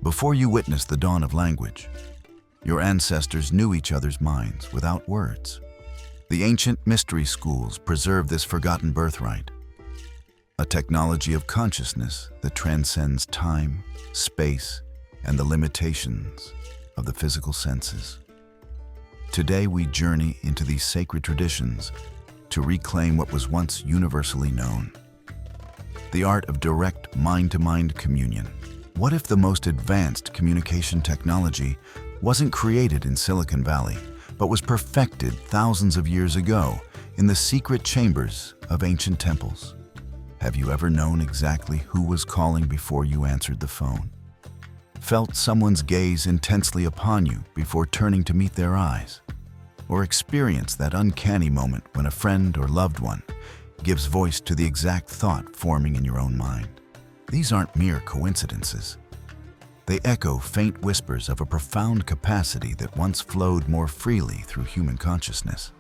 Before you witnessed the dawn of language, your ancestors knew each other's minds without words. The ancient mystery schools preserved this forgotten birthright, a technology of consciousness that transcends time, space, and the limitations of the physical senses. Today we journey into these sacred traditions to reclaim what was once universally known: the art of direct mind-to-mind communion. What if the most advanced communication technology wasn't created in Silicon Valley, but was perfected thousands of years ago in the secret chambers of ancient temples? Have you ever known exactly who was calling before you answered the phone? Felt someone's gaze intensely upon you before turning to meet their eyes? Or experienced that uncanny moment when a friend or loved one gives voice to the exact thought forming in your own mind? These aren't mere coincidences. They echo faint whispers of a profound capacity that once flowed more freely through human consciousness.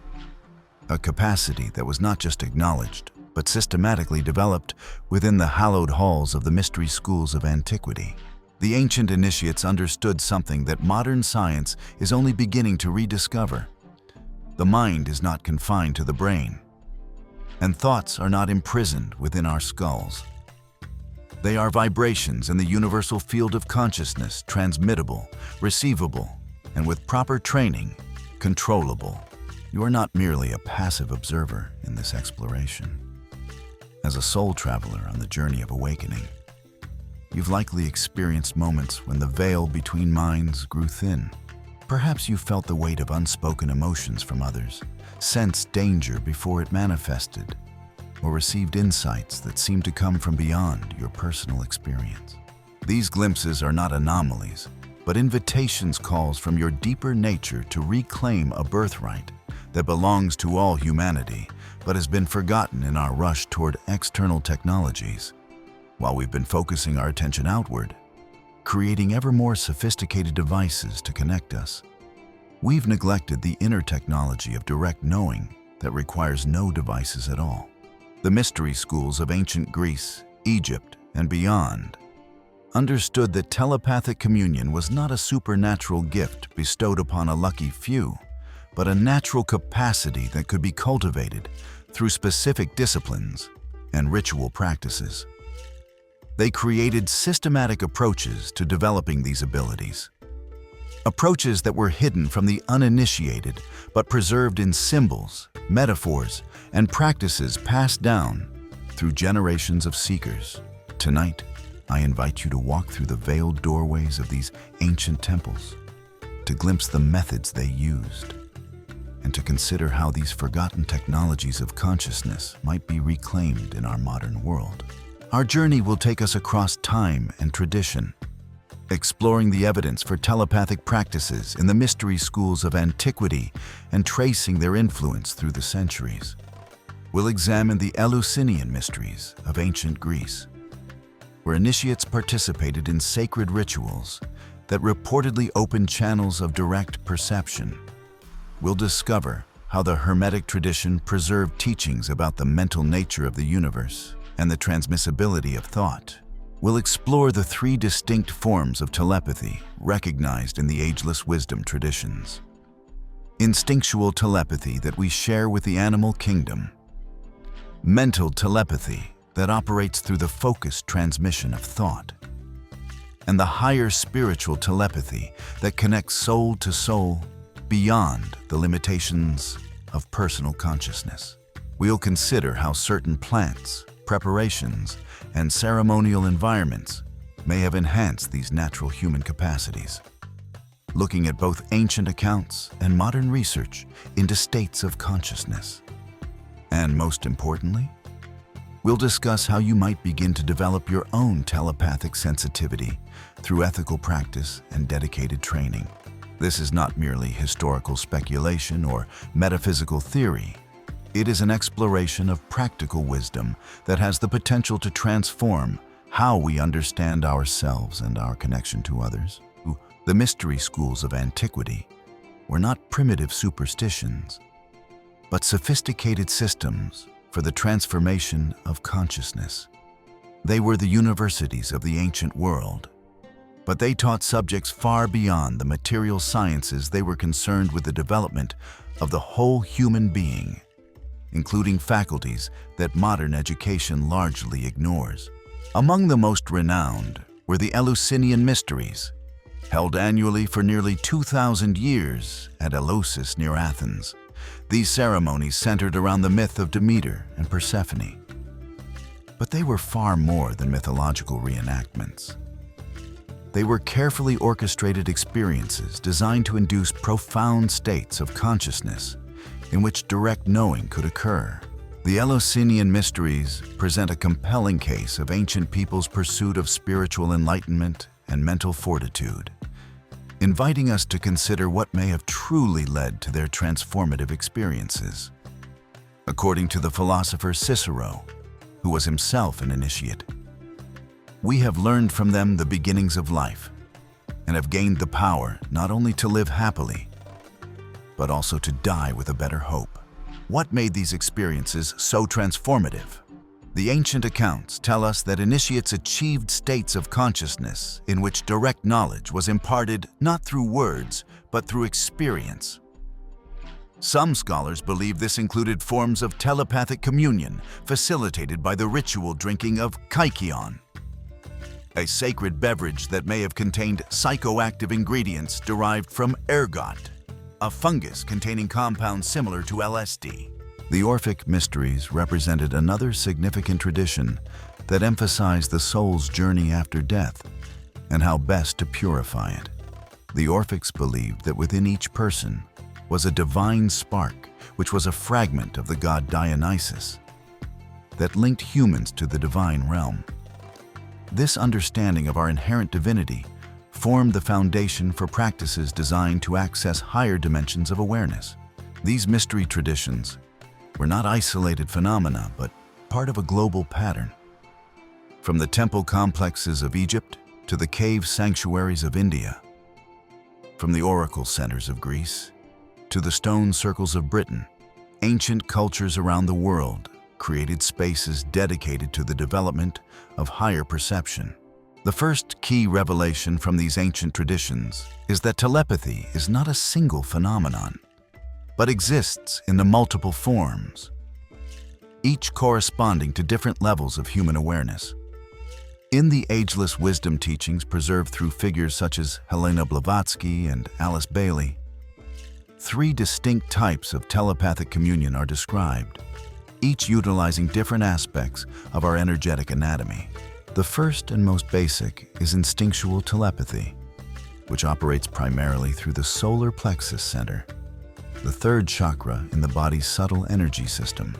A capacity that was not just acknowledged, but systematically developed within the hallowed halls of the mystery schools of antiquity. The ancient initiates understood something that modern science is only beginning to rediscover. The mind is not confined to the brain, and thoughts are not imprisoned within our skulls. They are vibrations in the universal field of consciousness, transmittable, receivable, and with proper training, controllable. You are not merely a passive observer in this exploration. As a soul traveler on the journey of awakening, you've likely experienced moments when the veil between minds grew thin. Perhaps you felt the weight of unspoken emotions from others, sensed danger before it manifested, or received insights that seemed to come from beyond your personal experience. These glimpses are not anomalies, but invitations, calls from your deeper nature to reclaim a birthright that belongs to all humanity, but has been forgotten in our rush toward external technologies. While we've been focusing our attention outward, creating ever more sophisticated devices to connect us, we've neglected the inner technology of direct knowing that requires no devices at all. The mystery schools of ancient Greece, Egypt, and beyond understood that telepathic communion was not a supernatural gift bestowed upon a lucky few, but a natural capacity that could be cultivated through specific disciplines and ritual practices. They created systematic approaches to developing these abilities. Approaches that were hidden from the uninitiated, but preserved in symbols, metaphors, and practices passed down through generations of seekers. Tonight, I invite you to walk through the veiled doorways of these ancient temples, to glimpse the methods they used, and to consider how these forgotten technologies of consciousness might be reclaimed in our modern world. Our journey will take us across time and tradition, exploring the evidence for telepathic practices in the mystery schools of antiquity and tracing their influence through the centuries. We'll examine the Eleusinian mysteries of ancient Greece, where initiates participated in sacred rituals that reportedly opened channels of direct perception. We'll discover how the Hermetic tradition preserved teachings about the mental nature of the universe and the transmissibility of thought. We'll explore the three distinct forms of telepathy recognized in the Ageless Wisdom traditions. Instinctual telepathy that we share with the animal kingdom. Mental telepathy that operates through the focused transmission of thought. And the higher spiritual telepathy that connects soul to soul beyond the limitations of personal consciousness. We'll consider how certain plants, preparations, and ceremonial environments may have enhanced these natural human capacities, looking at both ancient accounts and modern research into states of consciousness. And most importantly, we'll discuss how you might begin to develop your own telepathic sensitivity through ethical practice and dedicated training. This is not merely historical speculation or metaphysical theory. It is an exploration of practical wisdom that has the potential to transform how we understand ourselves and our connection to others. The mystery schools of antiquity were not primitive superstitions, but sophisticated systems for the transformation of consciousness. They were the universities of the ancient world, but they taught subjects far beyond the material sciences. They were concerned with the development of the whole human being, including faculties that modern education largely ignores. Among the most renowned were the Eleusinian Mysteries, held annually for nearly 2,000 years at Eleusis near Athens. These ceremonies centered around the myth of Demeter and Persephone. But they were far more than mythological reenactments. They were carefully orchestrated experiences designed to induce profound states of consciousness in which direct knowing could occur. The Eleusinian Mysteries present a compelling case of ancient people's pursuit of spiritual enlightenment and mental fortitude, inviting us to consider what may have truly led to their transformative experiences. According to the philosopher Cicero, who was himself an initiate, we have learned from them the beginnings of life and have gained the power not only to live happily, but also to die with a better hope. What made these experiences so transformative? The ancient accounts tell us that initiates achieved states of consciousness in which direct knowledge was imparted not through words, but through experience. Some scholars believe this included forms of telepathic communion facilitated by the ritual drinking of kykeon, a sacred beverage that may have contained psychoactive ingredients derived from ergot, a fungus containing compounds similar to LSD. The Orphic Mysteries represented another significant tradition that emphasized the soul's journey after death and how best to purify it. The Orphics believed that within each person was a divine spark, which was a fragment of the god Dionysus, that linked humans to the divine realm. This understanding of our inherent divinity formed the foundation for practices designed to access higher dimensions of awareness. These mystery traditions were not isolated phenomena, but part of a global pattern. From the temple complexes of Egypt to the cave sanctuaries of India, from the oracle centers of Greece to the stone circles of Britain, ancient cultures around the world created spaces dedicated to the development of higher perception. The first key revelation from these ancient traditions is that telepathy is not a single phenomenon, but exists in the multiple forms, each corresponding to different levels of human awareness. In the Ageless Wisdom teachings preserved through figures such as Helena Blavatsky and Alice Bailey, 3 distinct types of telepathic communion are described, each utilizing different aspects of our energetic anatomy. The first and most basic is instinctual telepathy, which operates primarily through the solar plexus center, the third chakra in the body's subtle energy system.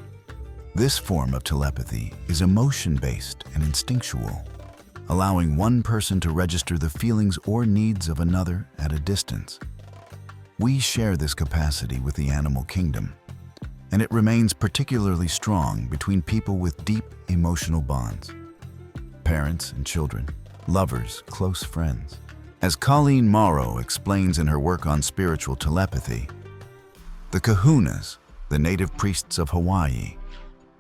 This form of telepathy is emotion-based and instinctual, allowing one person to register the feelings or needs of another at a distance. We share this capacity with the animal kingdom, and it remains particularly strong between people with deep emotional bonds. Parents and children, lovers, close friends. As Colleen Morrow explains in her work on spiritual telepathy, the kahunas, the native priests of Hawaii,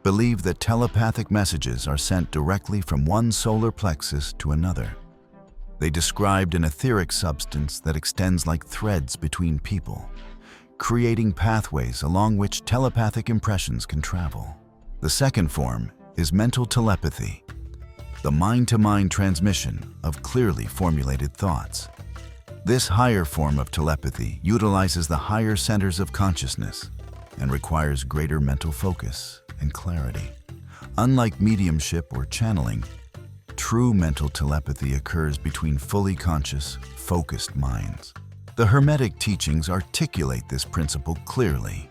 believe that telepathic messages are sent directly from one solar plexus to another. They described an etheric substance that extends like threads between people, creating pathways along which telepathic impressions can travel. The second form is mental telepathy, the mind-to-mind transmission of clearly formulated thoughts. This higher form of telepathy utilizes the higher centers of consciousness and requires greater mental focus and clarity. Unlike mediumship or channeling, true mental telepathy occurs between fully conscious, focused minds. The Hermetic teachings articulate this principle clearly.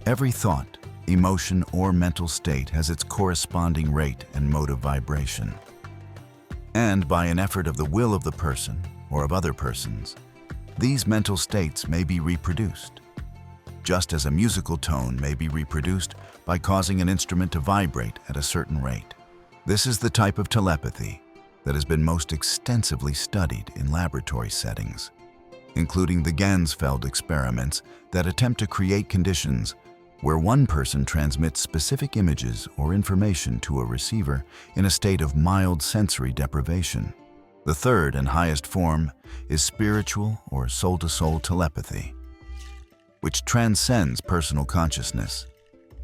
Every thought, emotion, or mental state has its corresponding rate and mode of vibration. And by an effort of the will of the person or of other persons, these mental states may be reproduced, just as a musical tone may be reproduced by causing an instrument to vibrate at a certain rate. This is the type of telepathy that has been most extensively studied in laboratory settings, including the Ganzfeld experiments that attempt to create conditions where one person transmits specific images or information to a receiver in a state of mild sensory deprivation. The third and highest form is spiritual or soul-to-soul telepathy, which transcends personal consciousness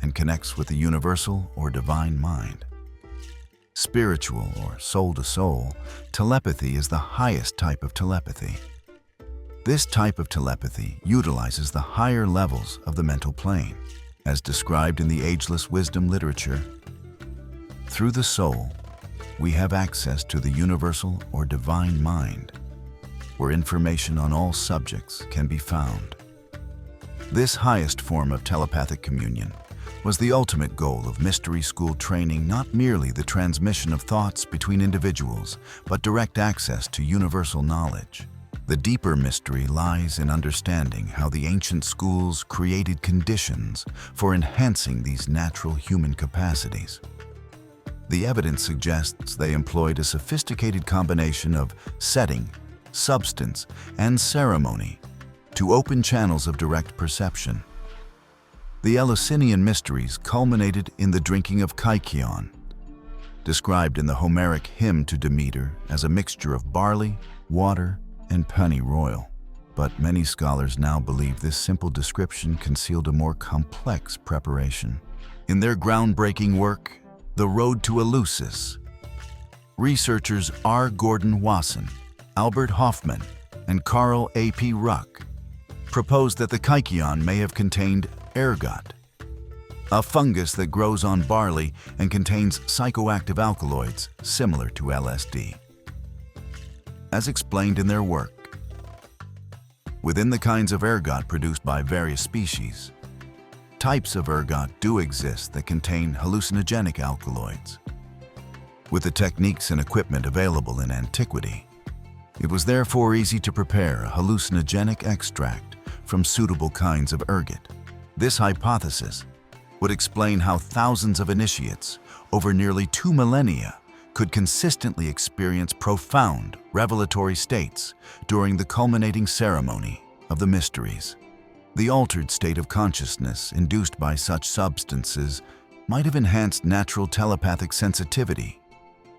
and connects with the universal or divine mind. Spiritual or soul-to-soul telepathy is the highest type of telepathy. This type of telepathy utilizes the higher levels of the mental plane, as described in the Ageless Wisdom literature. Through the soul, we have access to the universal or divine mind, where information on all subjects can be found. This highest form of telepathic communion was the ultimate goal of mystery school training, not merely the transmission of thoughts between individuals, but direct access to universal knowledge. The deeper mystery lies in understanding how the ancient schools created conditions for enhancing these natural human capacities. The evidence suggests they employed a sophisticated combination of setting, substance, and ceremony to open channels of direct perception. The Eleusinian mysteries culminated in the drinking of kykeon, described in the Homeric hymn to Demeter as a mixture of barley, water, and pennyroyal. But many scholars now believe this simple description concealed a more complex preparation. In their groundbreaking work, The Road to Eleusis, researchers R. Gordon Wasson, Albert Hoffman, and Carl A. P. Ruck proposed that the kykeon may have contained ergot, a fungus that grows on barley and contains psychoactive alkaloids similar to LSD. As explained in their work, within the kinds of ergot produced by various species, types of ergot do exist that contain hallucinogenic alkaloids. With the techniques and equipment available in antiquity, it was therefore easy to prepare a hallucinogenic extract from suitable kinds of ergot. This hypothesis would explain how thousands of initiates over nearly 2 millennia could consistently experience profound revelatory states during the culminating ceremony of the mysteries. The altered state of consciousness induced by such substances might have enhanced natural telepathic sensitivity,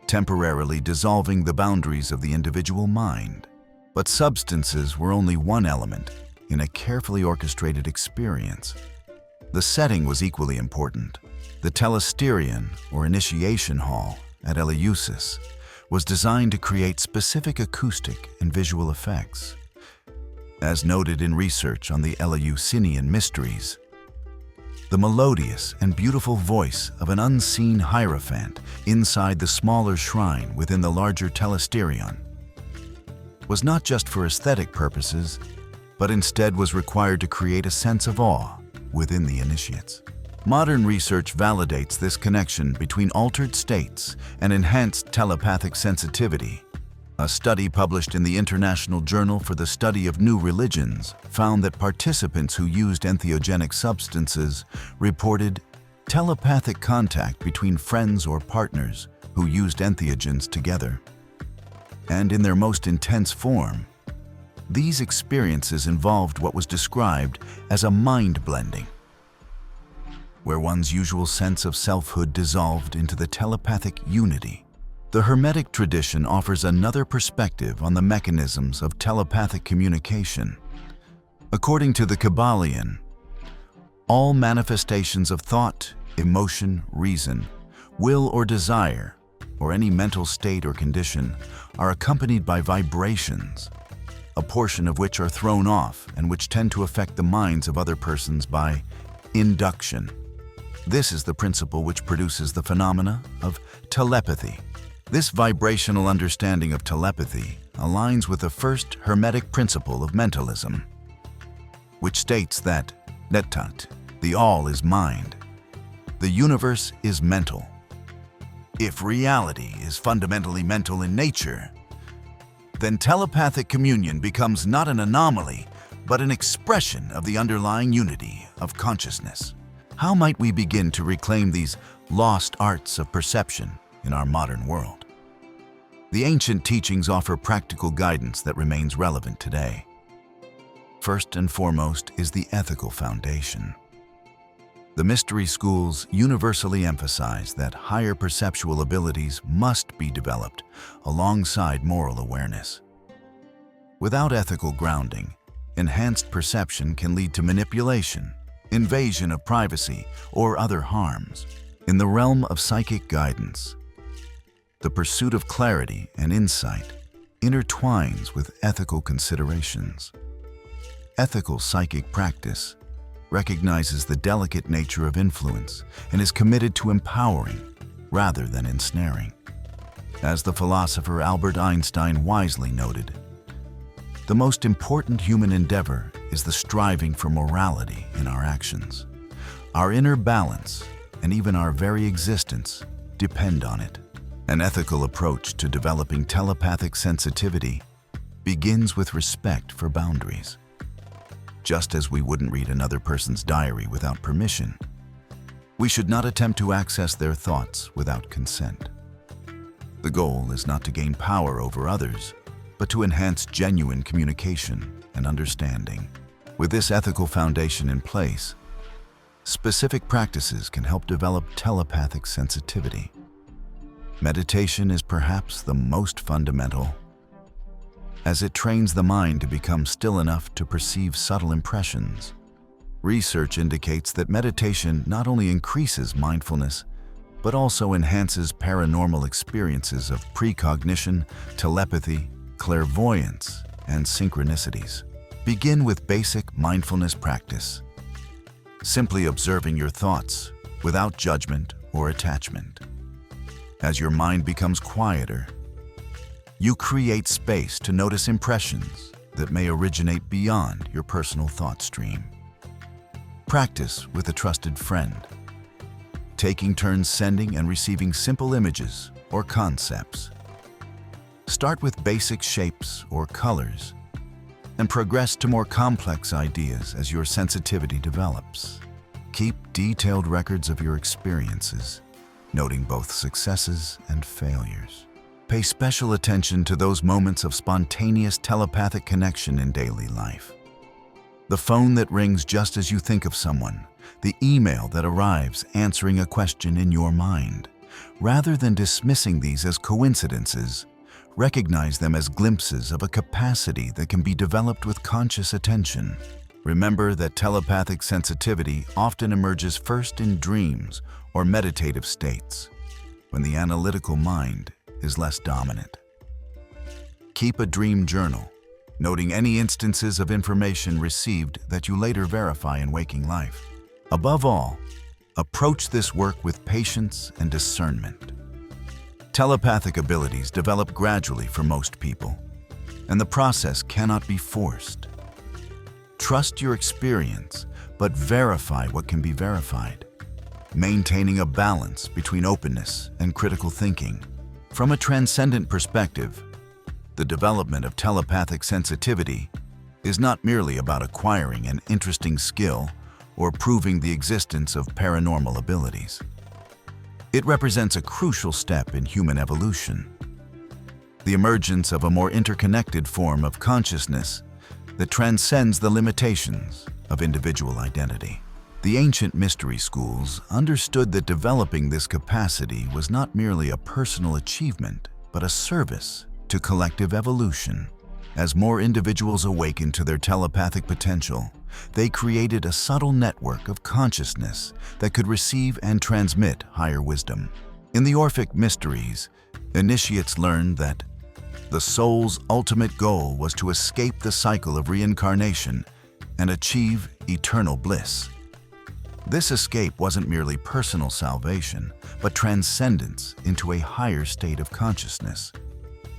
temporarily dissolving the boundaries of the individual mind. But substances were only one element in a carefully orchestrated experience. The setting was equally important. The telesterion, or initiation hall, at Eleusis was designed to create specific acoustic and visual effects. As noted in research on the Eleusinian mysteries, the melodious and beautiful voice of an unseen hierophant inside the smaller shrine within the larger telesterion was not just for aesthetic purposes, but instead was required to create a sense of awe within the initiates. Modern research validates this connection between altered states and enhanced telepathic sensitivity. A study published in the International Journal for the Study of New Religions found that participants who used entheogenic substances reported telepathic contact between friends or partners who used entheogens together. And in their most intense form, these experiences involved what was described as a mind blending, where one's usual sense of selfhood dissolved into the telepathic unity. The Hermetic tradition offers another perspective on the mechanisms of telepathic communication. According to the Kabbalion, all manifestations of thought, emotion, reason, will or desire, or any mental state or condition, are accompanied by vibrations, a portion of which are thrown off and which tend to affect the minds of other persons by induction. This is the principle which produces the phenomena of telepathy. This vibrational understanding of telepathy aligns with the first Hermetic principle of mentalism, which states that latent, the all is mind. The universe is mental. If reality is fundamentally mental in nature, then telepathic communion becomes not an anomaly, but an expression of the underlying unity of consciousness. How might we begin to reclaim these lost arts of perception in our modern world? The ancient teachings offer practical guidance that remains relevant today. First and foremost is the ethical foundation. The mystery schools universally emphasize that higher perceptual abilities must be developed alongside moral awareness. Without ethical grounding, enhanced perception can lead to manipulation, invasion of privacy, or other harms. In the realm of psychic guidance, the pursuit of clarity and insight intertwines with ethical considerations. Ethical psychic practice recognizes the delicate nature of influence and is committed to empowering rather than ensnaring. As the philosopher Albert Einstein wisely noted, the most important human endeavor is the striving for morality in our actions. Our inner balance and even our very existence depend on it. An ethical approach to developing telepathic sensitivity begins with respect for boundaries. Just as we wouldn't read another person's diary without permission, we should not attempt to access their thoughts without consent. The goal is not to gain power over others, but to enhance genuine communication and understanding. With this ethical foundation in place, specific practices can help develop telepathic sensitivity. Meditation is perhaps the most fundamental, as it trains the mind to become still enough to perceive subtle impressions. Research indicates that meditation not only increases mindfulness, but also enhances paranormal experiences of precognition, telepathy, clairvoyance, and synchronicities. Begin with basic mindfulness practice, simply observing your thoughts without judgment or attachment. As your mind becomes quieter, you create space to notice impressions that may originate beyond your personal thought stream. Practice with a trusted friend, taking turns sending and receiving simple images or concepts. Start with basic shapes or colors and progress to more complex ideas as your sensitivity develops. Keep detailed records of your experiences, noting both successes and failures. Pay special attention to those moments of spontaneous telepathic connection in daily life. The phone that rings just as you think of someone, the email that arrives answering a question in your mind. Rather than dismissing these as coincidences, recognize them as glimpses of a capacity that can be developed with conscious attention. Remember that telepathic sensitivity often emerges first in dreams or meditative states, when the analytical mind is less dominant. Keep a dream journal, noting any instances of information received that you later verify in waking life. Above all, approach this work with patience and discernment. Telepathic abilities develop gradually for most people, and the process cannot be forced. Trust your experience, but verify what can be verified, maintaining a balance between openness and critical thinking. From a transcendent perspective, the development of telepathic sensitivity is not merely about acquiring an interesting skill or proving the existence of paranormal abilities. It represents a crucial step in human evolution, the emergence of a more interconnected form of consciousness that transcends the limitations of individual identity. The ancient mystery schools understood that developing this capacity was not merely a personal achievement, but a service to collective evolution. As more individuals awakened to their telepathic potential, they created a subtle network of consciousness that could receive and transmit higher wisdom. In the Orphic mysteries, initiates learned that the soul's ultimate goal was to escape the cycle of reincarnation and achieve eternal bliss. This escape wasn't merely personal salvation, but transcendence into a higher state of consciousness,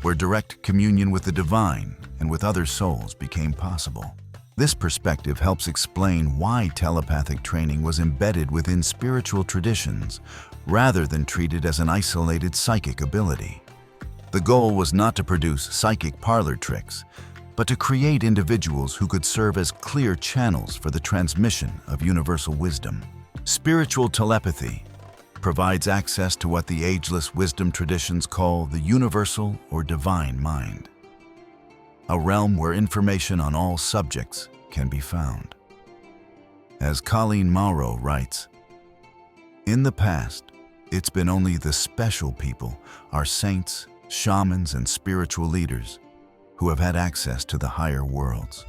where direct communion with the divine and with other souls became possible. This perspective helps explain why telepathic training was embedded within spiritual traditions rather than treated as an isolated psychic ability. The goal was not to produce psychic parlor tricks, but to create individuals who could serve as clear channels for the transmission of universal wisdom. Spiritual telepathy provides access to what the Ageless Wisdom traditions call the universal or divine mind, a realm where information on all subjects can be found. As Colleen Mauro writes, In the past, it's been only the special people, our saints, shamans, and spiritual leaders, who have had access to the higher worlds.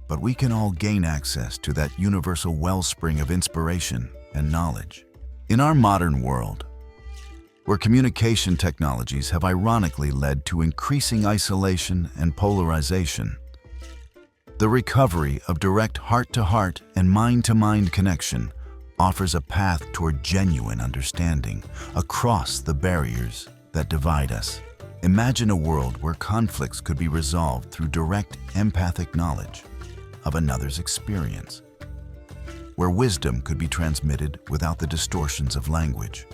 But we can all gain access to that universal wellspring of inspiration and knowledge. In our modern world, where communication technologies have ironically led to increasing isolation and polarization, the recovery of direct heart-to-heart and mind-to-mind connection offers a path toward genuine understanding across the barriers that divide us. Imagine a world where conflicts could be resolved through direct empathic knowledge of another's experience, where wisdom could be transmitted without the distortions of language,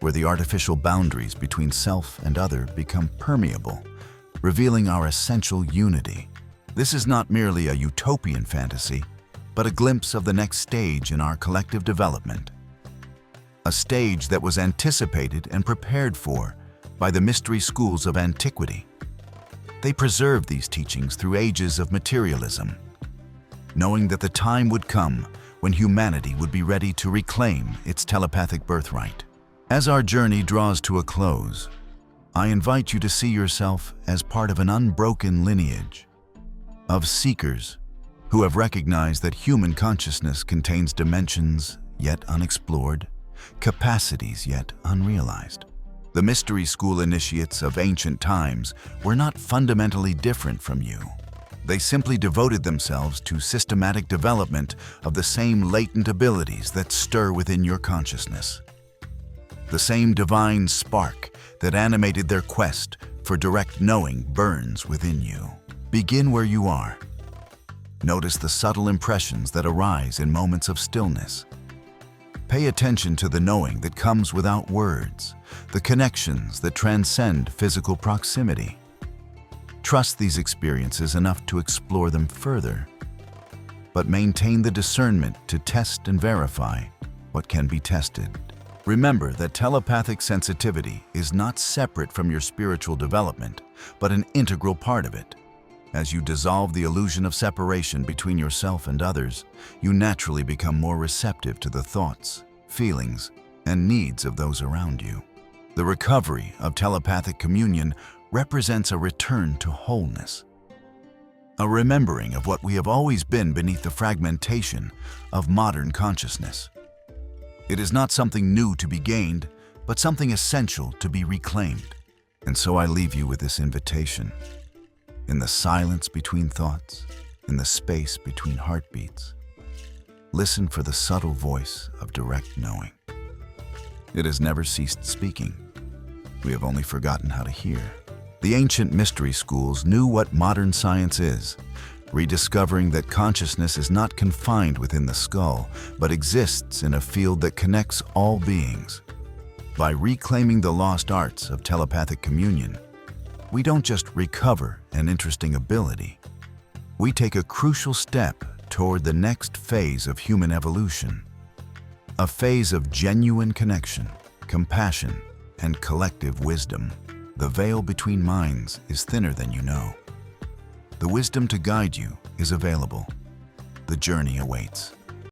where the artificial boundaries between self and other become permeable, revealing our essential unity. This is not merely a utopian fantasy, but a glimpse of the next stage in our collective development. A stage that was anticipated and prepared for by the mystery schools of antiquity. They preserved these teachings through ages of materialism, knowing that the time would come when humanity would be ready to reclaim its telepathic birthright. As our journey draws to a close, I invite you to see yourself as part of an unbroken lineage of seekers who have recognized that human consciousness contains dimensions yet unexplored, capacities yet unrealized. The mystery school initiates of ancient times were not fundamentally different from you. They simply devoted themselves to systematic development of the same latent abilities that stir within your consciousness. The same divine spark that animated their quest for direct knowing burns within you. Begin where you are. Notice the subtle impressions that arise in moments of stillness. Pay attention to the knowing that comes without words, the connections that transcend physical proximity. Trust these experiences enough to explore them further, but maintain the discernment to test and verify what can be tested. Remember that telepathic sensitivity is not separate from your spiritual development, but an integral part of it. As you dissolve the illusion of separation between yourself and others, you naturally become more receptive to the thoughts, feelings, and needs of those around you. The recovery of telepathic communion represents a return to wholeness, a remembering of what we have always been beneath the fragmentation of modern consciousness. It is not something new to be gained, but something essential to be reclaimed. And so I leave you with this invitation. In the silence between thoughts, in the space between heartbeats, listen for the subtle voice of direct knowing. It has never ceased speaking. We have only forgotten how to hear. The ancient mystery schools knew what modern science is, rediscovering that consciousness is not confined within the skull, but exists in a field that connects all beings. By reclaiming the lost arts of telepathic communion, we don't just recover an interesting ability. We take a crucial step toward the next phase of human evolution, a phase of genuine connection, compassion, and collective wisdom. The veil between minds is thinner than you know. The wisdom to guide you is available. The journey awaits.